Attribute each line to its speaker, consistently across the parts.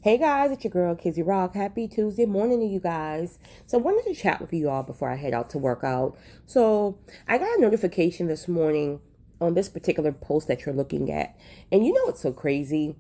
Speaker 1: Hey guys, it's your girl Kizzy Rock. Happy Tuesday morning to you guys. So I wanted to chat with you all before I head out to work out. So I got a notification this morning on this particular post that you're looking at. And you know what's so crazy?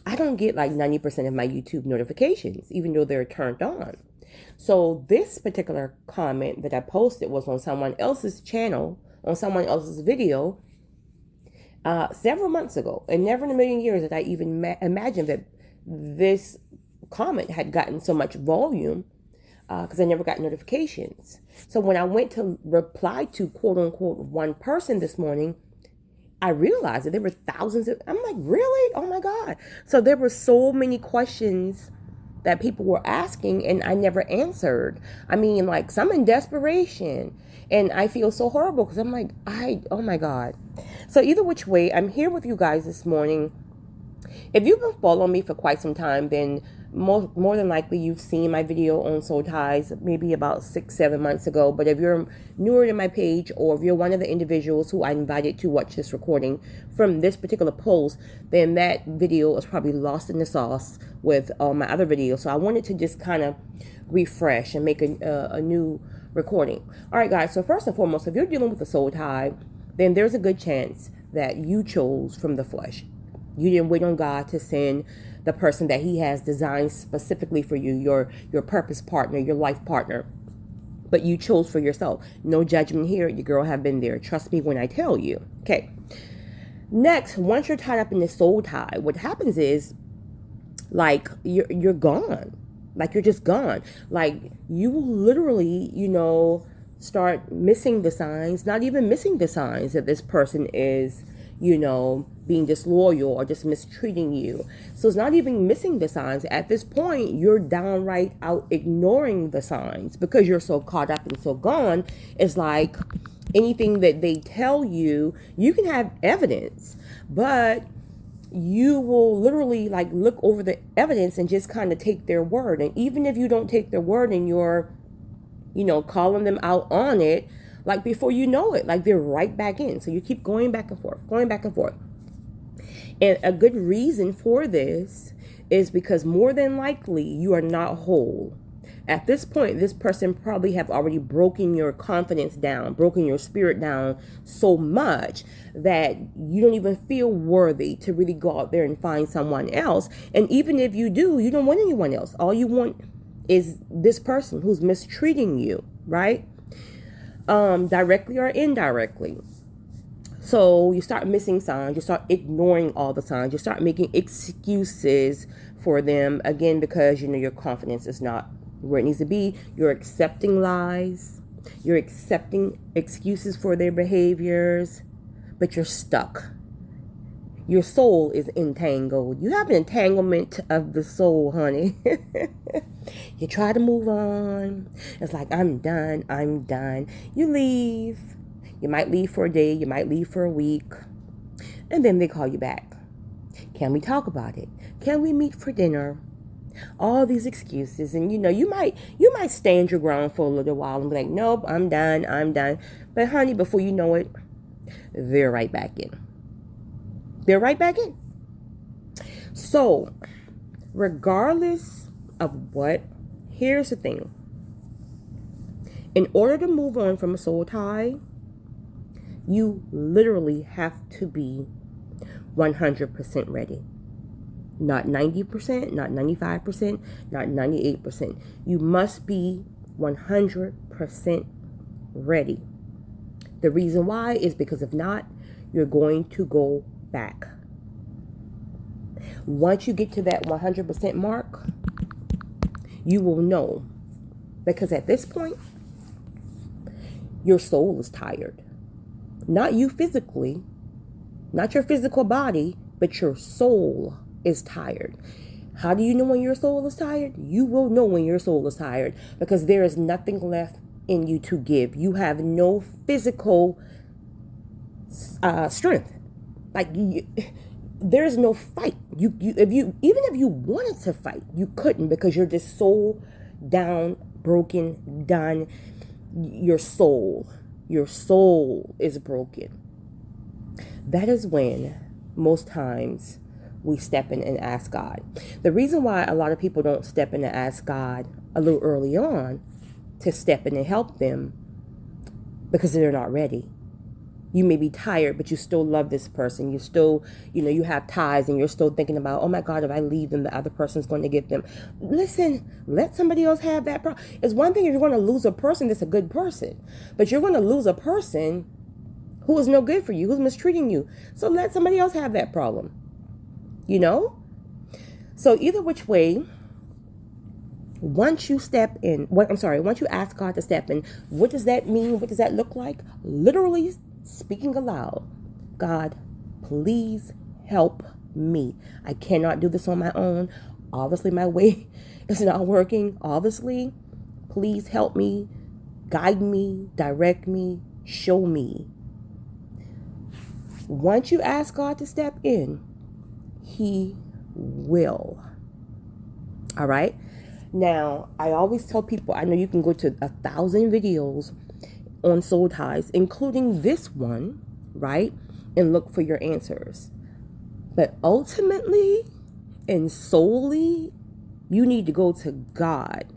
Speaker 1: I don't get like 90% of my YouTube notifications, even though they're turned on. So this particular comment that I posted was on someone else's channel, on someone else's video, several months ago. And never in a million years did I even imagine that this comment had gotten so much volume because I never got notifications. So when I went to reply to quote unquote one person this morning, I realized that there were thousands of, I'm like, really? Oh my God. So there were so many questions that people were asking and I never answered. I mean, like some in desperation. And I feel so horrible because I'm like, oh my God. So either which way, I'm here with you guys this morning. If you've been following me for quite some time, then more than likely you've seen my video on soul ties maybe about 6-7 months ago. But if you're newer to my page, or if you're one of the individuals who I invited to watch this recording from this particular post, then that video is probably lost in the sauce with all my other videos. So I wanted to just kind of refresh and make a new recording. All right, guys. So first and foremost, if you're dealing with a soul tie, then there's a good chance that you chose from the flesh. You didn't wait on God to send the person that He has designed specifically for you, your purpose partner, your life partner. But you chose for yourself. No judgment here. Your girl have been there. Trust me when I tell you. Okay. Next, once you're tied up in this soul tie, what happens is like you're gone. Like you're just gone. Like you literally, start missing the signs, not even missing the signs that this person is, being disloyal or just mistreating you. So it's not even missing the signs. At this point, you're downright out ignoring the signs because you're so caught up and so gone. It's like anything that they tell you, you can have evidence, but you will literally like look over the evidence and just kind of take their word. And even if you don't take their word and you're, calling them out on it, like before you know it, like they're right back in. So you keep going back and forth, going back and forth. And a good reason for this is because more than likely you are not whole. At this point, this person probably have already broken your confidence down, broken your spirit down so much that you don't even feel worthy to really go out there and find someone else. And even if you do, you don't want anyone else. All you want is this person who's mistreating you, right? Directly or indirectly. So you start missing signs, you start ignoring all the signs, you start making excuses for them, again, because your confidence is not where it needs to be. You're accepting lies, you're accepting excuses for their behaviors, but you're stuck. Your soul is entangled. You have an entanglement of the soul, honey. You try to move on. It's like, I'm done. You leave. You might leave for a day. You might leave for a week. And then they call you back. Can we talk about it? Can we meet for dinner? All these excuses. And you might stand your ground for a little while and be like, nope, I'm done. But honey, before you know it, they're right back in. So, regardless of what, here's the thing. In order to move on from a soul tie, you literally have to be 100% ready. Not 90%, not 95%, not 98%. You must be 100% ready. The reason why is because if not, you're going to go back. Once you get to that 100% mark, you will know. Because at this point, your soul is tired. Not you physically, not your physical body, but your soul is tired. How do you know when your soul is tired? You will know when your soul is tired because there is nothing left in you to give. You have no physical strength. Like there's no fight. Even if you wanted to fight, you couldn't because you're just so down, broken, done. Your soul is broken. That is when most times we step in and ask God. The reason why a lot of people don't step in and ask God a little early on to step in and help them, because they're not ready. You may be tired, but you still love this person. You still, you have ties, and you're still thinking about, oh my God, if I leave them, the other person's going to get them. Listen, let somebody else have that problem. It's one thing if you're going to lose a person that's a good person, but you're going to lose a person who is no good for you, who's mistreating you. So let somebody else have that problem, So either which way, once you ask God to step in, what does that mean? What does that look like? Literally speaking aloud, God, please help me. I cannot do this on my own. Obviously, my way is not working. Obviously, please help me, guide me, direct me, show me. Once you ask God to step in, He will. All right? Now, I always tell people, I know you can go to 1,000 videos on soul ties, including this one, right? And look for your answers. But ultimately and solely, you need to go to God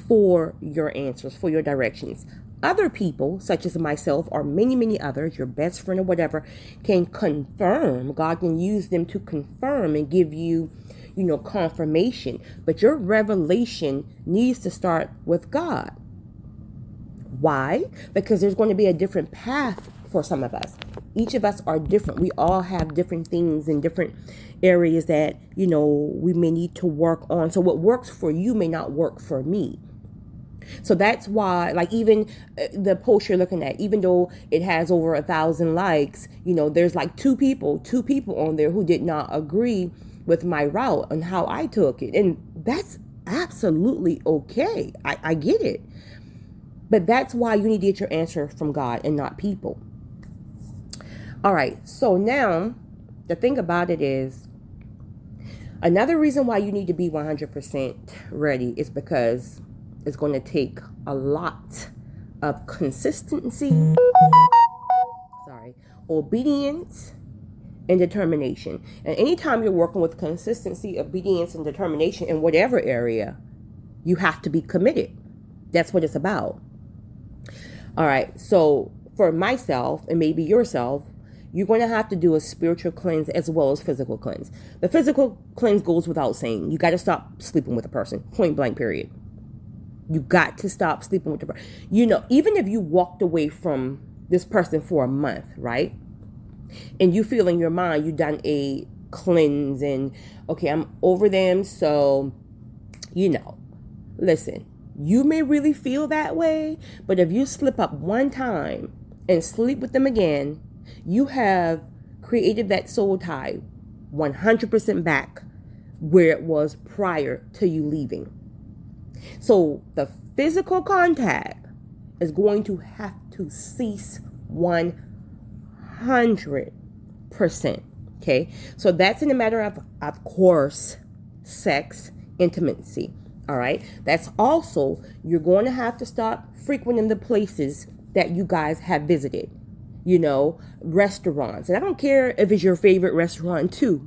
Speaker 1: for your answers, for your directions. Other people, such as myself or many, many others, your best friend or whatever, can confirm. God can use them to confirm and give you, confirmation. But your revelation needs to start with God. Why? Because there's going to be a different path for some of us. Each of us are different. We all have different things in different areas that, we may need to work on. So what works for you may not work for me. So that's why, like, even the post you're looking at, even though it has over 1,000 likes, there's like two people on there who did not agree with my route and how I took it. And that's absolutely okay. I get it. But that's why you need to get your answer from God and not people. All right. So now the thing about it is, another reason why you need to be 100% ready is because it's going to take a lot of consistency, obedience, and determination. And anytime you're working with consistency, obedience, and determination in whatever area, you have to be committed. That's what it's about. All right. So for myself and maybe yourself, you're going to have to do a spiritual cleanse as well as physical cleanse. The physical cleanse goes without saying. You got to stop sleeping with a person. Point blank, period. You got to stop sleeping with the person. Even if you walked away from this person for a month, right? And you feel in your mind you've done a cleanse and, okay, I'm over them. So, listen, you may really feel that way. But if you slip up one time and sleep with them again, you have created that soul tie 100% back where it was prior to you leaving. So the physical contact is going to have to cease 100%. Okay. So that's in a matter of course, sex, intimacy. All right. That's also, you're going to have to stop frequenting the places that you guys have visited. Restaurants. And I don't care if it's your favorite restaurant too.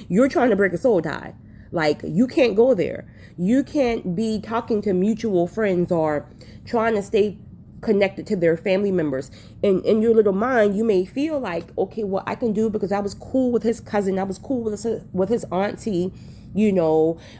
Speaker 1: You're trying to break a soul tie. Like, you can't go there. You can't be talking to mutual friends or trying to stay connected to their family members. And in your little mind, you may feel like, okay, well, I can do it because I was cool with his cousin. I was cool with his auntie,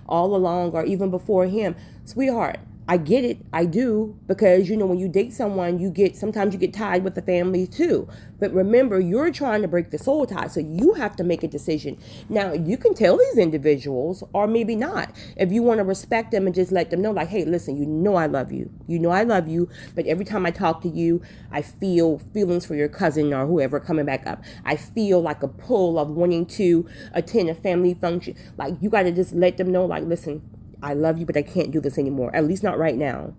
Speaker 1: all along or even before him. Sweetheart, I get it. I do. Because, when you date someone, sometimes you get tied with the family too. But remember, you're trying to break the soul tie. So you have to make a decision. Now, you can tell these individuals or maybe not. If you want to respect them and just let them know, like, hey, listen, I love you. I love you. But every time I talk to you, I feel feelings for your cousin or whoever coming back up. I feel like a pull of wanting to attend a family function. Like, you got to just let them know, like, listen, I love you, but I can't do this anymore. At least not right now.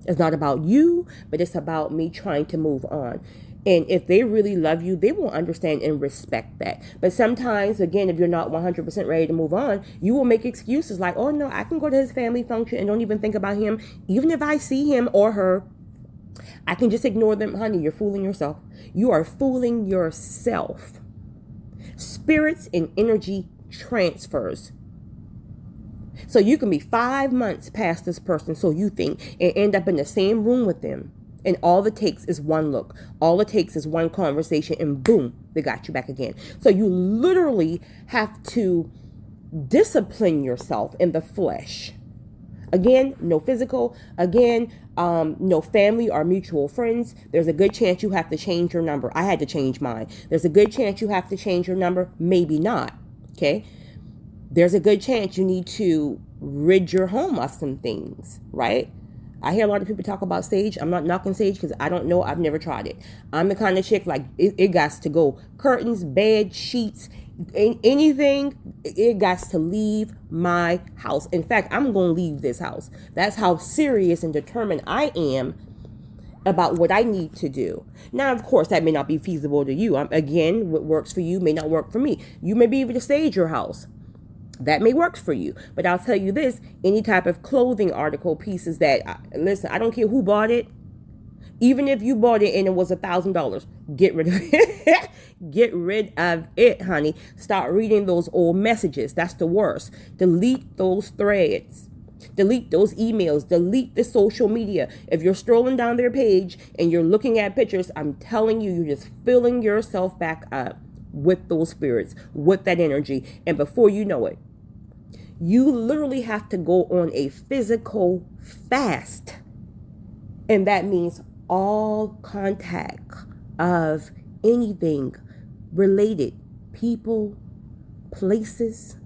Speaker 1: It's not about you, but it's about me trying to move on. And if they really love you, they will understand and respect that. But sometimes, again, if you're not 100% ready to move on, you will make excuses like, oh, no, I can go to his family function and don't even think about him. Even if I see him or her, I can just ignore them. Honey, you're fooling yourself. You are fooling yourself. Spirits and energy transfers. So you can be 5 months past this person, so you think, and end up in the same room with them. And all it takes is one look. All it takes is one conversation, and boom, they got you back again. So you literally have to discipline yourself in the flesh. Again, no physical. Again, no family or mutual friends. There's a good chance you have to change your number. I had to change mine. There's a good chance you have to change your number. Maybe not. Okay. There's a good chance you need to rid your home of some things, right? I hear a lot of people talk about sage. I'm not knocking sage because I don't know. I've never tried it. I'm the kind of chick like it got to go. Curtains, bed, sheets, anything. It got to leave my house. In fact, I'm going to leave this house. That's how serious and determined I am about what I need to do. Now, of course, that may not be feasible to you. Again, what works for you may not work for me. You may be able to sage your house. That may work for you. But I'll tell you this, any type of clothing article, pieces that, listen, I don't care who bought it. Even if you bought it and it was $1,000, get rid of it. Get rid of it, honey. Start reading those old messages. That's the worst. Delete those threads. Delete those emails. Delete the social media. If you're strolling down their page and you're looking at pictures, I'm telling you, you're just filling yourself back up with those spirits, with that energy. And before you know it, you literally have to go on a physical fast. And that means all contact of anything related, people, places,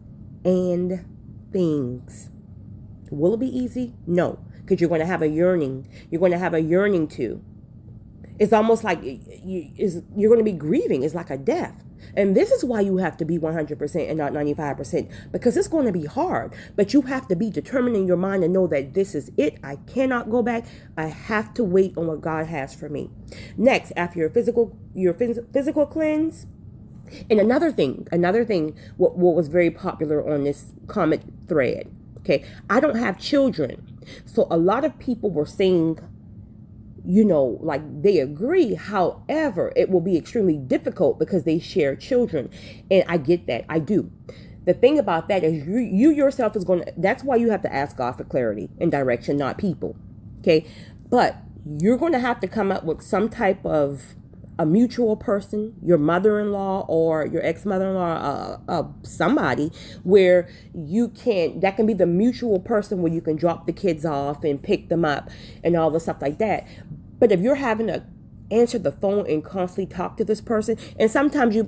Speaker 1: and things. Will it be easy? No, because you're going to have a yearning. You're going to have a yearning to. It's almost like you're going to be grieving. It's like a death. And this is why you have to be 100% and not 95%, because it's going to be hard. But you have to be determined in your mind and know that this is it. I cannot go back. I have to wait on what God has for me. Next, after your physical cleanse. And another thing, what was very popular on this comment thread. Okay, I don't have children. So a lot of people were saying, like they agree. However, it will be extremely difficult because they share children. And I get that. I do. The thing about that is you yourself is that's why you have to ask God for clarity and direction, not people. Okay. But you're going to have to come up with some type of a mutual person, your mother-in-law or your ex-mother-in-law, somebody where that can be the mutual person where you can drop the kids off and pick them up and all the stuff like that. But if you're having to answer the phone and constantly talk to this person, and sometimes if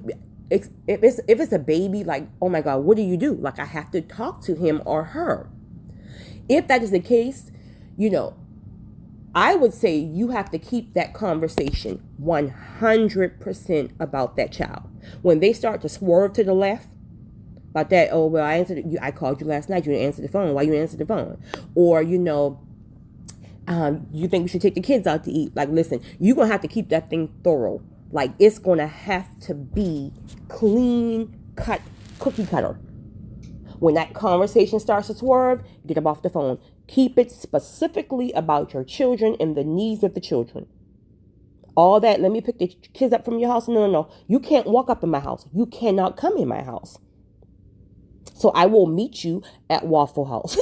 Speaker 1: it's a baby, like, oh my God, what do you do? Like, I have to talk to him or her. If that is the case, I would say you have to keep that conversation 100% about that child. When they start to swerve to the left, about that, oh, well, I called you last night, you didn't answer the phone. Why you didn't answer the phone? Or, you think we should take the kids out to eat. Like, listen, you're going to have to keep that thing thorough. Like, it's going to have to be clean cut, cookie cutter. When that conversation starts to swerve, get them off the phone. Keep it specifically about your children and the needs of the children. All that, let me pick the kids up from your house. No. You can't walk up in my house. You cannot come in my house. So I will meet you at Waffle House.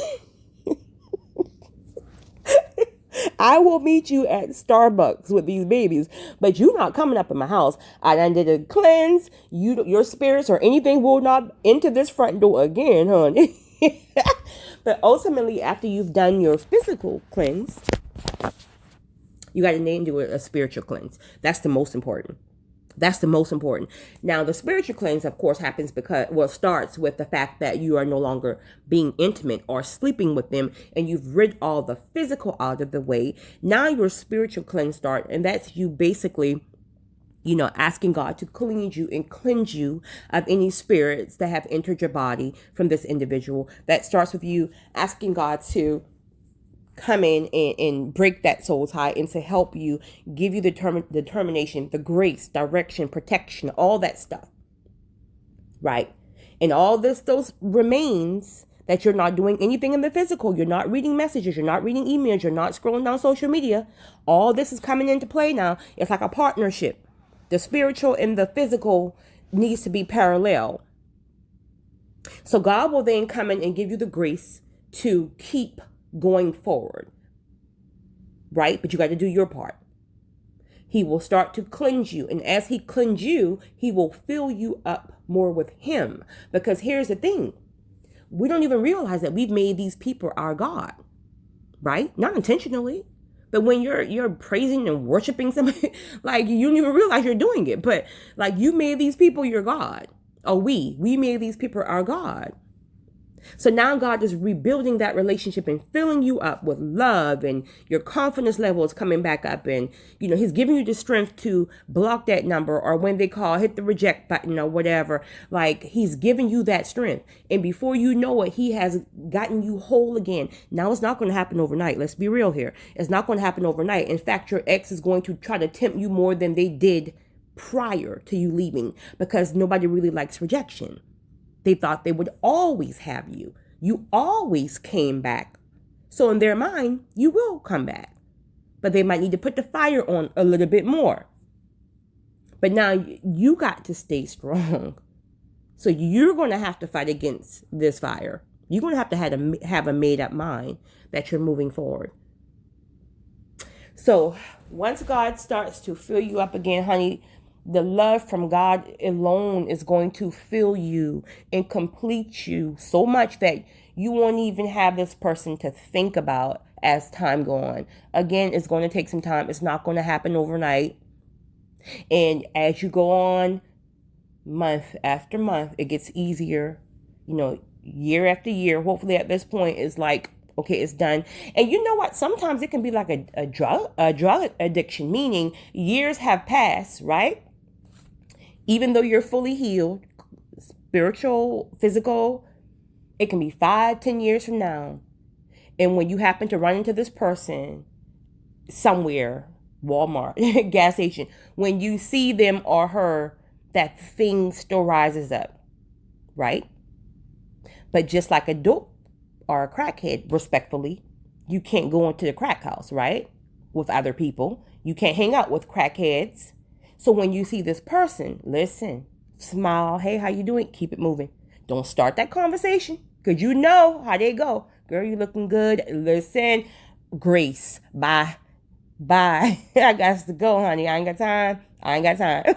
Speaker 1: I will meet you at Starbucks with these babies, but you're not coming up in my house. I done did a cleanse. Your spirits or anything will not enter this front door again, honey. But ultimately, after you've done your physical cleanse, you got to do a spiritual cleanse. That's the most important. Now, the spiritual cleanse, of course, starts with the fact that you are no longer being intimate or sleeping with them, and you've rid all the physical out of the way. Now your spiritual cleanse starts, and that's you basically, asking God to cleanse you and cleanse you of any spirits that have entered your body from this individual. That starts with you asking God to come in and break that soul tie and to help you, give you the determination, the grace, direction, protection, all that stuff. Right? And all those remains that you're not doing anything in the physical. You're not reading messages. You're not reading emails. You're not scrolling down social media. All this is coming into play now. It's like a partnership. The spiritual and the physical, needs to be parallel. So God will then come in and give you the grace to keep going forward, right? But you got to do your part. He will start to cleanse you. And as he cleanses you, he will fill you up more with him. Because here's the thing. We don't even realize that we've made these people our God, right? Not intentionally. But when you're praising and worshiping somebody, like you don't even realize you're doing it. But like you made these people your God. Or we made these people our God. So now God is rebuilding that relationship and filling you up with love, and your confidence level is coming back up, and he's giving you the strength to block that number, or when they call, hit the reject button or whatever. Like he's giving you that strength, and before you know it, he has gotten you whole again. Now it's not going to happen overnight. Let's be real here. It's not going to happen overnight. In fact, your ex is going to try to tempt you more than they did prior to you leaving, because nobody really likes rejection. They thought they would always have you. You always came back. So in their mind, you will come back. But they might need to put the fire on a little bit more. But now you got to stay strong. So you're going to have to fight against this fire. You're going to have a made up mind that you're moving forward. So once God starts to fill you up again, honey, the love from God alone is going to fill you and complete you so much that you won't even have this person to think about as time goes on. Again, it's going to take some time. It's not going to happen overnight. And as you go on, month after month, it gets easier. Year after year, hopefully at this point, it's like, okay, it's done. And you know what? Sometimes it can be like a drug addiction, meaning years have passed, right? Even though you're fully healed, spiritual, physical, it can be 5-10 years from now. And when you happen to run into this person somewhere, Walmart, gas station, when you see them or her, that thing still rises up, right? But just like a dope or a crackhead, respectfully, you can't go into the crack house, right? With other people. You can't hang out with crackheads. So when you see this person, listen, smile. Hey, how you doing? Keep it moving. Don't start that conversation, because you know how they go. Girl, you looking good. Listen, grace. Bye. I got to go, honey. I ain't got time.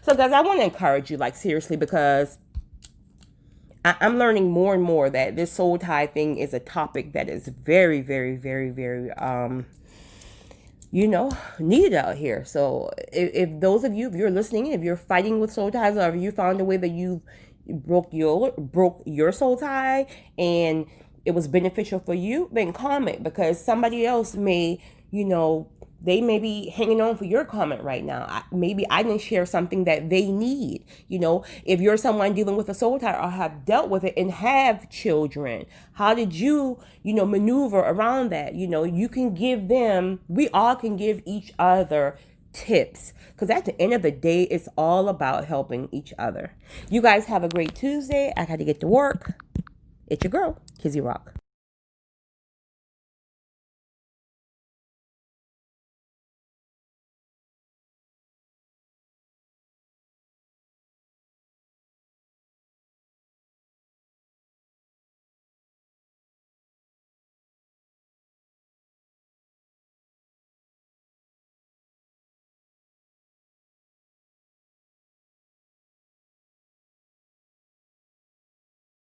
Speaker 1: So guys, I want to encourage you, like seriously, because I'm learning more and more that this soul tie thing is a topic that is very, very, very, very, needed out here. So if those of you, if you're listening, if you're fighting with soul ties, or if you found a way that you broke your soul tie and it was beneficial for you, then comment, because somebody else may, they may be hanging on for your comment right now. Maybe I didn't share something that they need. If you're someone dealing with a soul tie or have dealt with it and have children, how did you, maneuver around that? You can give them, we all can give each other tips, because at the end of the day, it's all about helping each other. You guys have a great Tuesday. I got to get to work. It's your girl, Kizzy Rock.